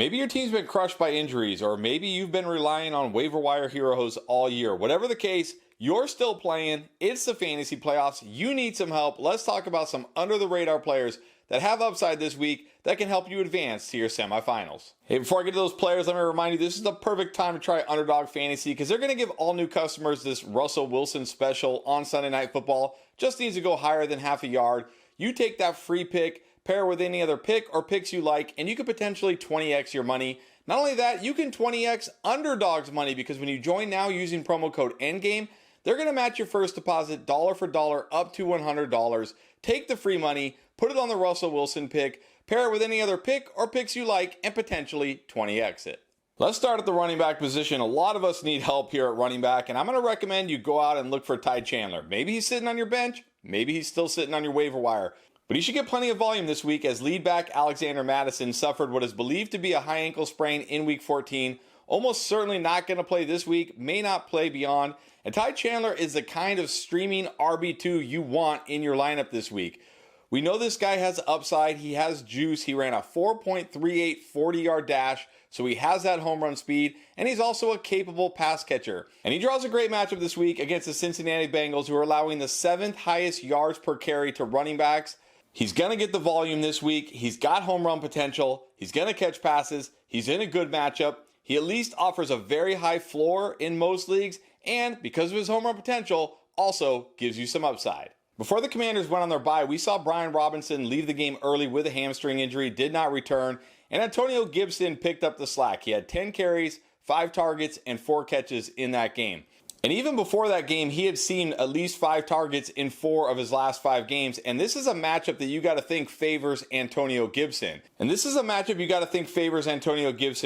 Maybe your team's been crushed by injuries, or maybe you've been relying on waiver wire heroes all year. Whatever the case, you're still playing. It's the fantasy playoffs. You need some help. Let's talk about some under the radar players that have upside this week that can help you advance to your semifinals. Hey, before I get to those players, let me remind you, this is the perfect time to try Underdog Fantasy because they're going to give all new customers this Russell Wilson special on Sunday Night Football. Just needs to go higher than half a yard. You take that free pick, pair with any other pick or picks you like, and you could potentially 20x your money. Not only that, you can 20x Underdog's money because when you join now using promo code ENDGAME, they're going to match your first deposit dollar for dollar up to $100. Take the free money, put it on the Russell Wilson pick, pair it with any other pick or picks you like, and potentially 20x it. Let's start at the running back position. A lot of us need help here at running back, and I'm going to recommend you go out and look for Ty Chandler. Maybe he's sitting on your bench, maybe he's still sitting on your waiver wire. But he should get plenty of volume this week as lead back Alexander Mattison suffered what is believed to be a high ankle sprain in week 14. Almost certainly not going to play this week, may not play beyond. And Ty Chandler is the kind of streaming RB2 you want in your lineup this week. We know this guy has upside. He has juice. He ran a 4.38 40-yard dash, so he has that home run speed, and he's also a capable pass catcher. And he draws a great matchup this week against the Cincinnati Bengals, who are allowing the 7th highest yards per carry to running backs. He's going to get the volume this week. He's got home run potential. He's going to catch passes. He's in a good matchup. He at least offers a very high floor in most leagues, and because of his home run potential, also gives you some upside. Before the Commanders went on their bye, we saw Brian Robinson leave the game early with a hamstring injury, did not return, and Antonio Gibson picked up the slack. He had 10 carries, 5 targets, and 4 catches in that game. And even before that game, he had seen at least 5 targets in 4 of his last 5 games. And this is a matchup that you got to think favors Antonio Gibson.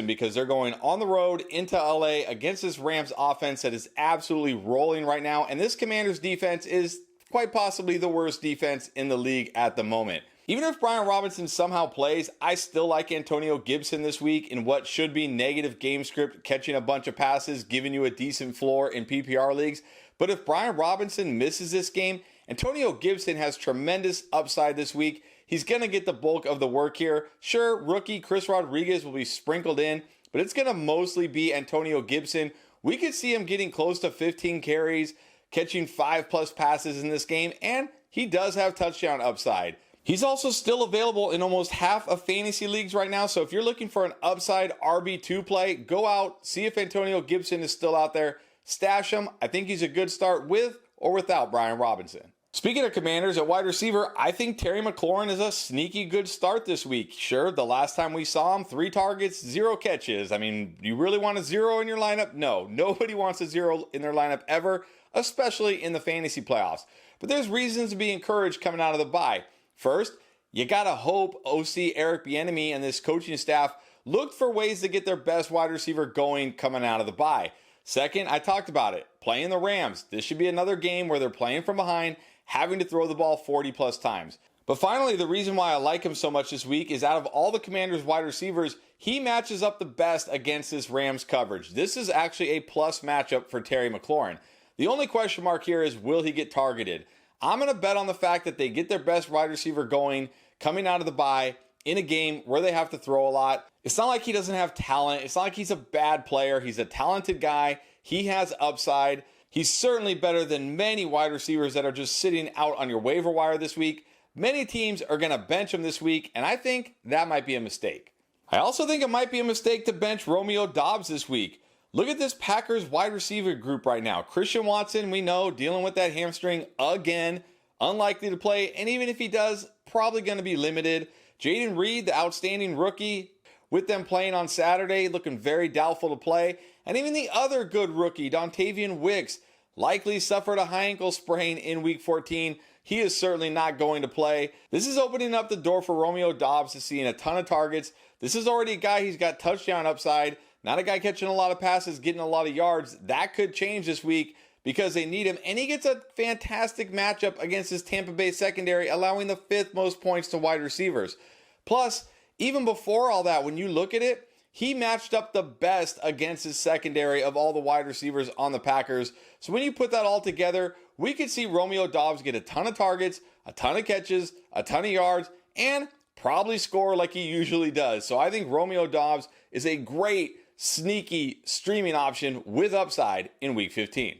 Because they're going on the road into LA against this Rams offense that is absolutely rolling right now. And this Commanders defense is quite possibly the worst defense in the league at the moment. Even if Brian Robinson somehow plays, I still like Antonio Gibson this week in what should be negative game script, catching a bunch of passes, giving you a decent floor in PPR leagues. But if Brian Robinson misses this game, Antonio Gibson has tremendous upside this week. He's going to get the bulk of the work here. Sure, rookie Chris Rodriguez will be sprinkled in, but it's going to mostly be Antonio Gibson. We could see him getting close to 15 carries, catching 5+ passes in this game, and he does have touchdown upside. He's also still available in almost half of fantasy leagues right now, so if you're looking for an upside RB2 play, go out, see if Antonio Gibson is still out there, stash him. I think he's a good start with or without Brian Robinson. Speaking of Commanders, at wide receiver, I think Terry McLaurin is a sneaky good start this week. Sure, the last time we saw him, 3 targets, 0 catches. I mean, you really want a 0 in your lineup? No, nobody wants a 0 in their lineup ever, especially in the fantasy playoffs. But there's reasons to be encouraged coming out of the bye. First, you got to hope OC Eric Bieniemy and this coaching staff looked for ways to get their best wide receiver going coming out of the bye. Second, I talked about it, playing the Rams. This should be another game where they're playing from behind, having to throw the ball 40+ times. But finally, the reason why I like him so much this week is out of all the Commanders' wide receivers, he matches up the best against this Rams coverage. This is actually a plus matchup for Terry McLaurin. The only question mark here is, will he get targeted? I'm going to bet on the fact that they get their best wide receiver going coming out of the bye in a game where they have to throw a lot. It's not like he doesn't have talent. It's not like he's a bad player. He's a talented guy. He has upside. He's certainly better than many wide receivers that are just sitting out on your waiver wire this week. Many teams are going to bench him this week, and I think that might be a mistake. I also think it might be a mistake to bench Romeo Doubs this week. Look at this Packers wide receiver group right now. Christian Watson, we know, dealing with that hamstring again. Unlikely to play, and even if he does, probably going to be limited. Jaden Reed, the outstanding rookie, with them playing on Saturday, looking very doubtful to play. And even the other good rookie, Dontavian Wicks, likely suffered a high ankle sprain in week 14. He is certainly not going to play. This is opening up the door for Romeo Doubs to seeing a ton of targets. This is already a guy who's got touchdown upside. Not a guy catching a lot of passes, getting a lot of yards. That could change this week because they need him. And he gets a fantastic matchup against his Tampa Bay secondary, allowing the 5th most points to wide receivers. Plus, even before all that, when you look at it, he matched up the best against his secondary of all the wide receivers on the Packers. So when you put that all together, we could see Romeo Doubs get a ton of targets, a ton of catches, a ton of yards, and probably score like he usually does. So I think Romeo Doubs is a great, sneaky streaming option with upside in week 15.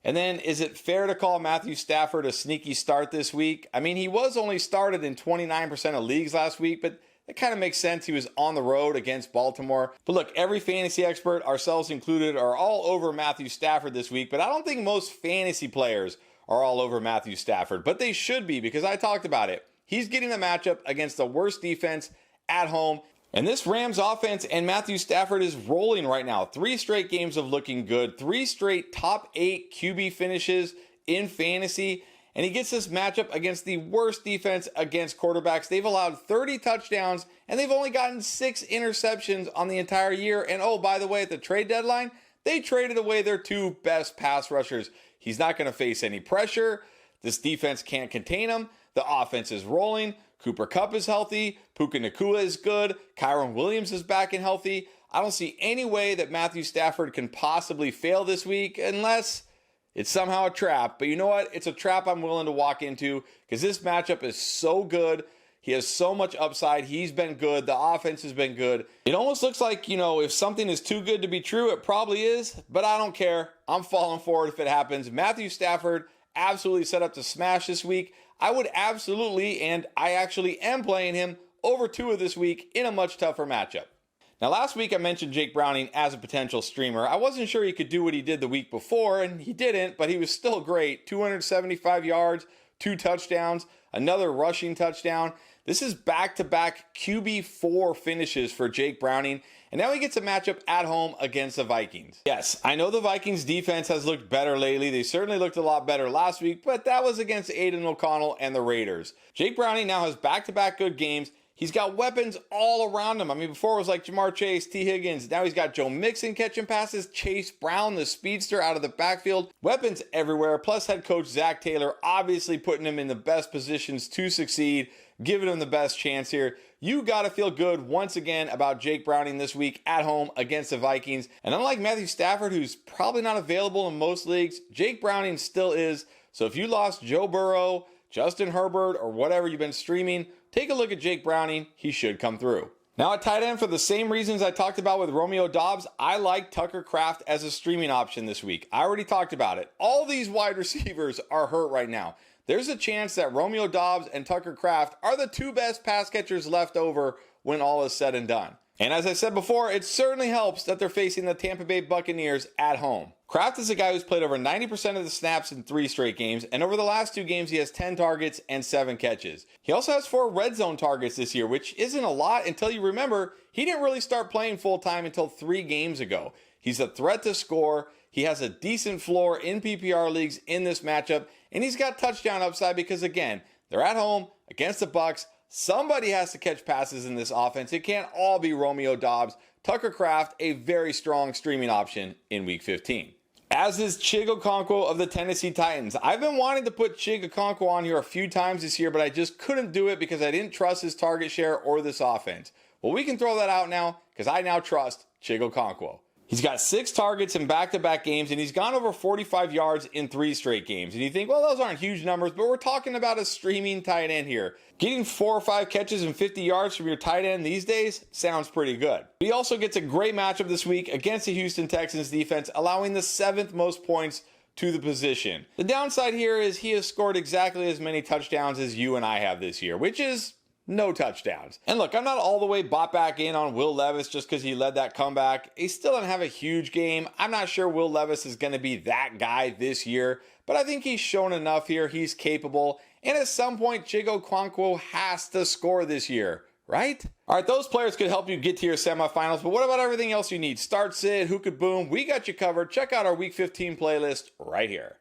And then, is it fair to call Matthew Stafford a sneaky start this week? I mean, he was only started in 29% of leagues last week, but that kind of makes sense. He was on the road against Baltimore. But look, every fantasy expert, ourselves included, are all over Matthew Stafford this week, but I don't think most fantasy players are all over Matthew Stafford, but they should be because I talked about it. He's getting the matchup against the worst defense at home. And this Rams offense and Matthew Stafford is rolling right now. 3 straight games of looking good. 3 straight top 8 QB finishes in fantasy. And he gets this matchup against the worst defense against quarterbacks. They've allowed 30 touchdowns and they've only gotten 6 interceptions on the entire year. And oh, by the way, at the trade deadline, they traded away their 2 best pass rushers. He's not going to face any pressure. This defense can't contain him. The offense is rolling. Cooper Kupp is healthy. Puka Nacua is good. Kyron Williams is back and healthy. I don't see any way that Matthew Stafford can possibly fail this week unless it's somehow a trap. But you know what? It's a trap I'm willing to walk into because this matchup is so good. He has so much upside. He's been good. The offense has been good. It almost looks like, if something is too good to be true, it probably is. But I don't care. I'm falling for it if it happens. Matthew Stafford absolutely set up to smash this week. I would absolutely, and I actually am playing him over Tua this week in a much tougher matchup. Now, last week I mentioned Jake Browning as a potential streamer. I wasn't sure he could do what he did the week before, and he didn't, but he was still great. 275 yards, 2 touchdowns, another rushing touchdown. This is back-to-back QB4 finishes for Jake Browning, and now he gets a matchup at home against the Vikings. Yes, I know the Vikings defense has looked better lately. They certainly looked a lot better last week, but that was against Aiden O'Connell and the Raiders. Jake Browning now has back-to-back good games. He's got weapons all around him. I mean, before it was like Jamar Chase, T. Higgins. Now he's got Joe Mixon catching passes, Chase Brown, the speedster, out of the backfield. Weapons everywhere, plus head coach Zach Taylor obviously putting him in the best positions to succeed, giving him the best chance here. You got to feel good once again about Jake Browning this week at home against the Vikings. And unlike Matthew Stafford, who's probably not available in most leagues, Jake Browning still is. So if you lost Joe Burrow, Justin Herbert, or whatever you've been streaming, take a look at Jake Browning. He should come through. Now at tight end, for the same reasons I talked about with Romeo Doubs, I like Tucker Kraft as a streaming option this week. I already talked about it. All these wide receivers are hurt right now. There's a chance that Romeo Doubs and Tucker Kraft are the 2 best pass catchers left over when all is said and done. And as I said before, it certainly helps that they're facing the Tampa Bay Buccaneers at home. Kraft is a guy who's played over 90% of the snaps in 3 straight games, and over the last 2 games, he has 10 targets and 7 catches. He also has 4 red zone targets this year, which isn't a lot until you remember he didn't really start playing full time until 3 games ago. He's a threat to score. He has a decent floor in PPR leagues in this matchup, and he's got touchdown upside because, again, they're at home against the Bucs. Somebody has to catch passes in this offense. It can't all be Romeo Doubs. Tucker Kraft, a very strong streaming option in Week 15. As is Chig Okonkwo of the Tennessee Titans. I've been wanting to put Chig Okonkwo on here a few times this year, but I just couldn't do it because I didn't trust his target share or this offense. Well, we can throw that out now because I now trust Chig Okonkwo. He's got 6 targets in back-to-back games, and he's gone over 45 yards in 3 straight games. And you think, well, those aren't huge numbers, but we're talking about a streaming tight end here. Getting 4 or 5 catches and 50 yards from your tight end these days sounds pretty good. He also gets a great matchup this week against the Houston Texans defense, allowing the 7th most points to the position. The downside here is he has scored exactly as many touchdowns as you and I have this year, which is no touchdowns. And look, I'm not all the way bought back in on Will Levis just because he led that comeback. He still didn't have a huge game. I'm not sure Will Levis is going to be that guy this year, but I think he's shown enough here. He's capable. And at some point, Chig Okonkwo has to score this year, right? All right, those players could help you get to your semifinals, but what about everything else you need? Start, sit, who could boom? We got you covered. Check out our Week 15 playlist right here.